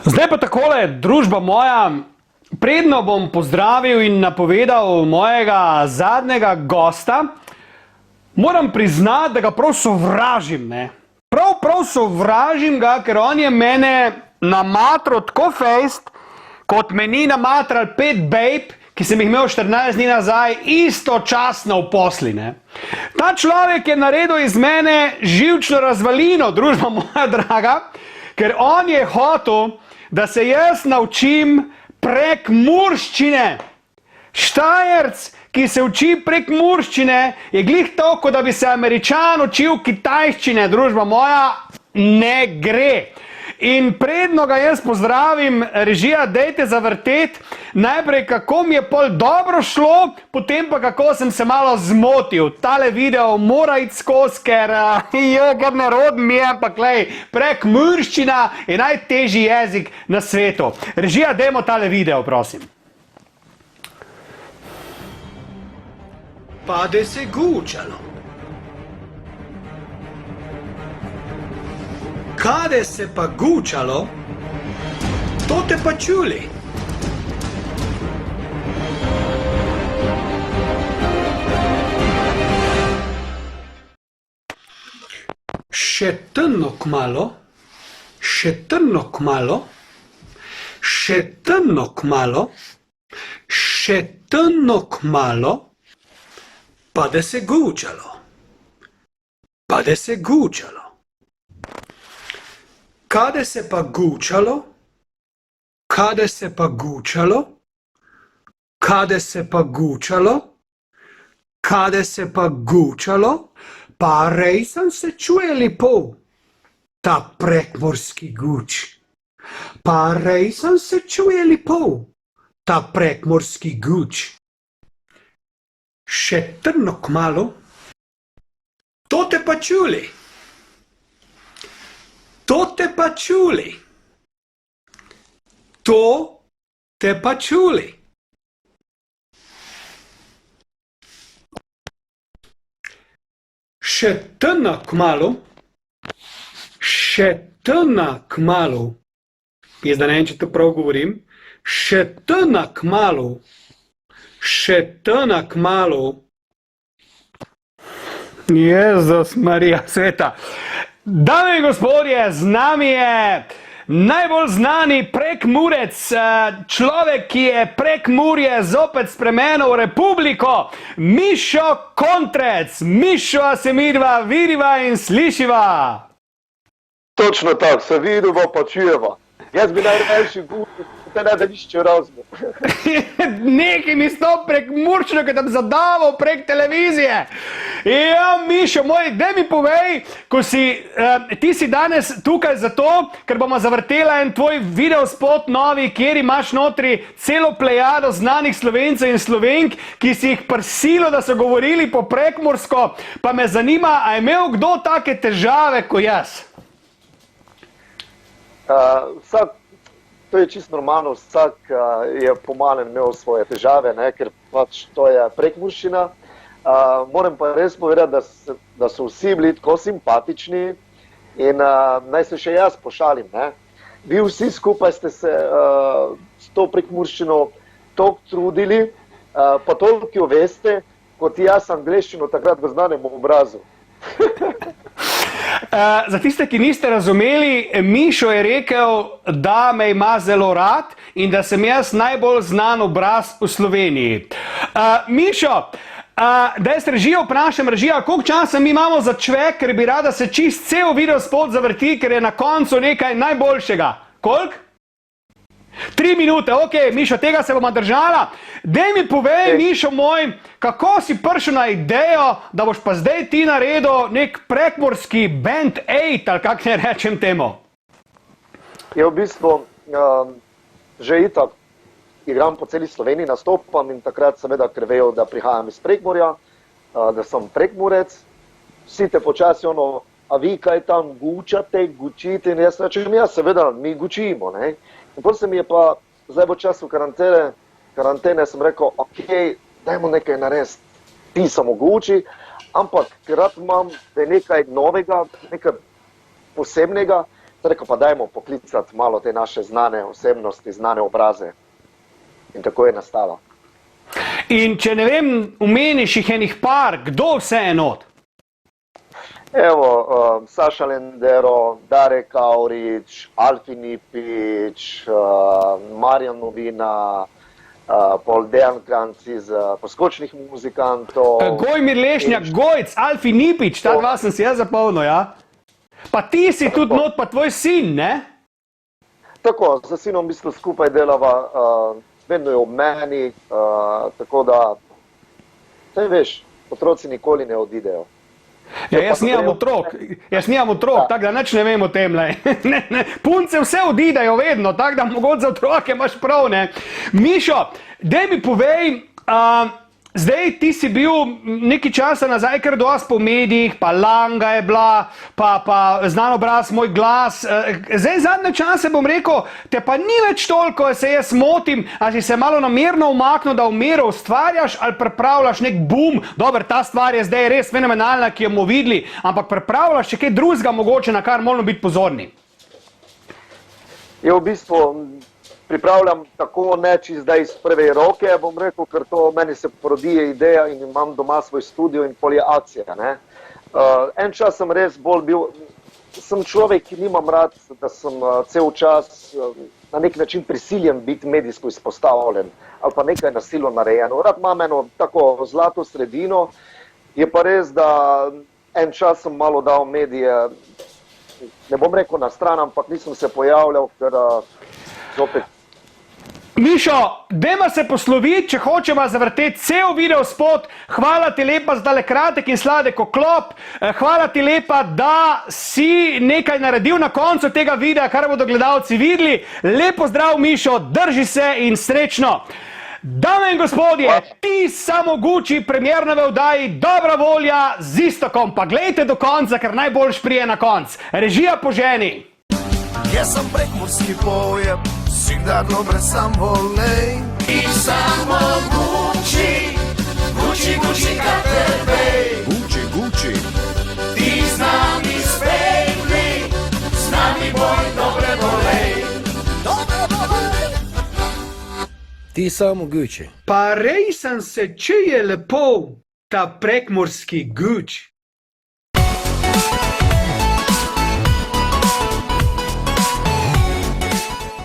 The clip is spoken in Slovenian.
Zdaj pa takole, družba moja, predno bom pozdravil in napovedal mojega zadnjega gosta, moram priznati, da ga prav sovražim, ne. Prav sovražim ga, ker on je mene namatral tako fejst, kot me ni namatral 5 babe, ki sem jih imel 14 dni nazaj, istočasno v posli, ne. Ta človek je naredil iz mene živčno razvalino, družba moja draga, ker on je hotel, da se jaz naučim prekmurščine. Štajerc, ki se uči prekmurščine, je glih toliko, da bi se Američan učil kitajščine, družba moja, ne gre. In predno ga jaz pozdravim, režija, dejte zavrteti, najprej kako mi je pol dobro šlo, potem pa kako sem se malo zmotil. Tale video mora iti skozi, ker nerod mi je, ampak lej, prekmurščina je najtežji jezik na svetu. Režija, dajmo tale video, prosim. Pade se gučalo. Kade se pa gučalo, to te pa čuli. Še temno kmalo, še temno kmalo, še temno kmalo, še temno kmalo, pade se gučalo. Pade se gučalo. Kade se pa gučalo, kade se pa gučalo, kade se pa gučalo, kade se pa gučalo, pa rejsan se čuje lepo, ta prekmurski guč. Pa rejsan se čuje lepo, ta prekmurski guč. Še trno kmalu, to te pa čuli. To te pa čuli. To te pa čuli. Še tna kmalu, še tna kmalu, jaz da ne vem, če to prav govorim, še tna kmalu, še tna kmalu, Jezus Marija sveta. Dame in gospodje, z nami je najbolj znani Prekmurec, človek, ki je Prekmurje zopet spremenil v republiko, Mišo Kontrec. Mišo, a se midva vidiva in slišiva? Točno tako, se vidiva pa čujeva. Jaz bi najrajši govoril, da ne nišče razmo. Nekaj mi sto prekmurčno, ki tam zadaval prek televizije. Ja, Mišo, moj, daj mi povej, ko ti si danes tukaj zato, ker bomo zavrtela en tvoj videospot novi, kjer imaš notri celo plejado znanih Slovencev in Slovenk, ki si jih prsilo, da so govorili po prekmursko, pa me zanima, a je imel kdo take težave kot jaz? To je čisto normalno, vsak je po malem imel svoje težave, ne, ker pač to je prekmurščina. Moram pa res povedati, da so vsi bili tako simpatični in naj se še jaz pošalim. Ne. Vi vsi skupaj ste se s to prekmurščino toliko trudili, pa toliko jo veste, kot jaz angleščino takrat v znanem obrazu. Za tiste, ki niste razumeli, Mišo je rekel, da me ima zelo rad in da sem jaz najbolj znan obraz v Sloveniji. Mišo, da jaz režijo vprašam, režija, koliko časa mi imamo za čvek, ker bi rada se čist cel videospot zavrti, ker je na koncu nekaj najboljšega. Koliko? 3 minute, ok, Mišo, tega se bomo držala. Daj mi povej, Mišo moj, kako si prišel na idejo, da boš pa zdaj ti naredil nek prekmurski Band 8, ali kak ne rečem temu? Je v bistvu že itak igram po celi Sloveniji, nastopam in takrat seveda, ker vejo, da prihajam iz Prekmurja, da sem Prekmurec, vsi te počasi a vi kaj tam gučate, gučite in jaz rečem, ja seveda, mi gučimo, ne. In potem se mi je pa, zdaj bo čas v karantene, sem rekel, ok, dajmo nekaj narediti, ti samo guči, ampak ker rad imam, da je nekaj novega, nekaj posebnega, rekel, pa dajmo poklicati malo te naše znane osebnosti, znane obraze. In tako je nastala. In če ne vem, umeniš jih enih par, kdo vse je not? Evo, Saša Lendero, Darek Aurić, Alfi Nipić, Marjan Novina, pol Dejan Kranjc iz poskočnih muzikantov. Gojmir Lešnjak, Gojc, Alfi Nipić, ta dva sem si jaz zapomnil, ja? Pa ti si tudi not, pa tvoj sin, ne? Tako, z sinom v bistvu skupaj delava, vedno je ob meni, tako da, saj veš, otroci nikoli ne odidejo. Ja, jaz nimam otrok, tako da nič ne vem o tem. Punce vse odidejo vedno, tako da mogoče za otroke imaš prav, ne. Mišo, daj mi povej, zdaj ti si bil nekaj časa nazaj kar dosti po medijih, pa Langa je bila, pa znan obraz Moj glas. Zdaj zadnje čase bom rekel, te pa ni več toliko, se jaz motim, a si se malo namerno umaknil, da v miru ustvarjaš ali pripravljaš nek boom. Dober, ta stvar je zdaj res fenomenalna, ki jo bomo videli, ampak pripravljaš še kaj drugega mogoče, na kar moramo biti pozorni. Je v bistvu pripravljam tako neči zdaj iz prve roke, bom rekel, ker to meni se porodi ideja in imam doma svoj studio in pol je akcija, ne. En čas sem res bolj bil, sem človek, ki nimam rad, da sem cel čas na nek način prisiljen biti medijsko izpostavljen ali pa nekaj na silo narejeno. Rad imam eno tako zlato sredino, je pa res, da en čas sem malo dal medije, ne bom rekel na stran, ampak nisem se pojavljal, ker zopet. Mišo, dajmo se posloviti, če hočemo zavrteti cel video spot. Hvala ti lepa za tale kratek in sladek oklop. Hvala ti lepa, da si nekaj naredil na koncu tega videa, kar bodo gledalci videli. Lepo zdrav, Mišo, drži se in srečno. Dame in gospodje, Ti Samoguči, premjerne v oddaji Dobra volja z Iztokom. Pa glejte do konca, ker najbolj prije na konc. Režija po ženi. Jaz sem prekmurski pojem, всегда dobre sam volej. I samo Gucci, Gucci, Gucci Caterbej. Gucci, Gucci. Ti z nami spejli, z nami boj dobre volej. Dobre volej. Ti samo Gucci. Pa rej sem se čuje lepo, ta prekmurski Guč.